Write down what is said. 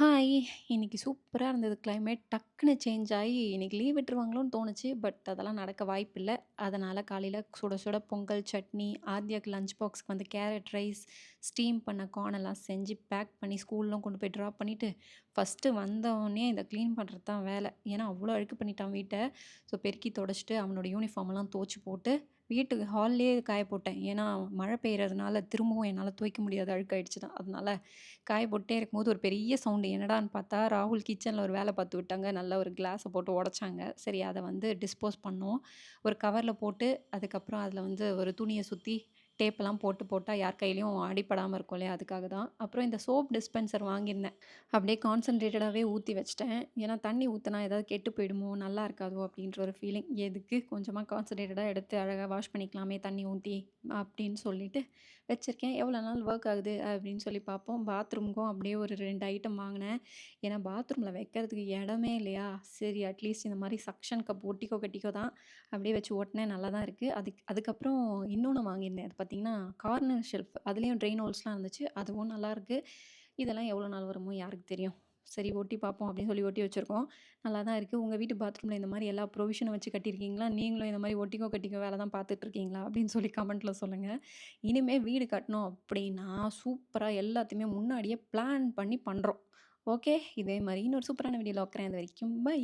Hi! இன்னைக்கு சூப்பரா இருந்தது கிளைமேட். டக்குனு சேஞ்ச் ஆயி இன்னைக்கு லீவ் விட்டுருவாங்களோன்னு தோணுச்சு. பட் அதெல்லாம் நடக்க வாய்ப்பில்ல. அதனால காலையில சுட சுட பொங்கல், சட்னி, ஆத்யாக்கு லஞ்ச் பாக்ஸ்க்கு வந்து கேரட் ரைஸ், ஸ்டீம் பண்ண கார்ன் எல்லாம் செஞ்சு பேக் பண்ணி ஸ்கூல்லாம் கொண்டு போய் ட்ராப் பண்ணிட்டு, ஃபர்ஸ்ட்டு வந்தவுனே இத கிளீன் பண்றது தான் வேல. ஏன்னா அவ்ளோ அழுக்கு பண்ணிட்டான் வீட்ட. ஸோ பெருக்கி தொடச்சுட்டு அவனோட யூனிஃபார்ம்லாம் துவச்சு போட்டு, வீட்டுக்கு ஹால்லயே காய போட்டேன். ஏன்னா மழை பெய்றதுனால திரும்பவும் என்னால துவைக்க முடியாது அழுக்காயிடுச்சுன்னா. அதனால காய போட்டே இருக்கும்போது ஒரு பெரிய சவுண்டு. என்னடான்னு பார்த்தா, ராகுல் கிச்சன்ல ஒரு வேல பார்த்து விட்டாங்க. நல்லா ஒரு கிளாஸ போட்டு உடைச்சாங்க. சரி அத வந்து டிஸ்போஸ் பண்ணோம். ஒரு கவர்ல போட்டு, அதுக்கப்புறம் அதில வந்து ஒரு துணிய சுத்தி டேப்லாம் போட்டு போட்டா யார் கையிலயும் அடிபடாம இருக்கும் இல்லையா? அதுக்காக தான். அப்புறம் இந்த சோப் டிஸ்பென்சர் வாங்கியிருந்தேன். அப்படியே கான்சன்ட்ரேட்டடாவே ஊத்தி வச்சுட்டேன். ஏன்னா தண்ணி ஊத்துனா ஏதாவது கெட்டு போயிடுமோ, நல்லா இருக்காதோ அப்படின்ற ஒரு ஃபீலிங். எதுக்கு கொஞ்சமா கான்சன்ட்ரேட்டடா எடுத்து அழகா வாஷ் பண்ணிக்கலாமே தண்ணி ஊத்தி, அப்படின்னு சொல்லிட்டு வச்சிருக்கேன். எவ்வளோ நாள் ஒர்க் ஆகுது அப்படின்னு சொல்லி பார்ப்போம். பாத்ரூமுக்கும் அப்படியே ஒரு 2 ஐட்டம் வாங்கினேன். ஏன்னா பாத்ரூமில் வைக்கிறதுக்கு இடமே இல்லையா? சரி அட்லீஸ்ட் இந்த மாதிரி சக்ஷன் கப் ஒட்டிக்கோ கட்டிக்கோ தான் அப்படியே வச்சு ஓட்டினேன். நல்லா தான் இருக்குது. அதுக்கப்புறம் இன்னொன்று வாங்கியிருந்தேன். அது பார்த்தீங்கன்னா கார்னர் ஷெல்ஃப். அதுலேயும் ட்ரெயின் ஹோல்ஸ்லாம் இருந்துச்சு. அதுவும் நல்லாயிருக்கு. இதெல்லாம் எவ்வளோ நாள் வருமோ யாருக்கு தெரியும். சரி ஒட்டி பார்ப்போம் அப்படின்னு சொல்லி ஒட்டி வச்சுருக்கோம். நல்லா தான் இருக்குது. உங்கள் வீட்டு பாத்ரூமில் இந்த மாதிரி எல்லா ப்ரொவிஷனும் வச்சு கட்டியிருக்கீங்களா? நீங்களும் இந்த மாதிரி ஒட்டிக்கோ கட்டிக்கோ வேலை தான் பார்த்துட்ருக்கீங்களா? அப்படின்னு சொல்லி கமெண்ட்டில் சொல்லுங்கள். இனிமே வீடு கட்டணும் அப்படின்னா, சூப்பரா எல்லாத்தையுமே முன்னாடியே பிளான் பண்ணி பண்றோம். ஓகே. இதே மாரி இன்னொரு சூப்பரான வீடியோல பார்க்குறேன். அது வரைக்கும் பை.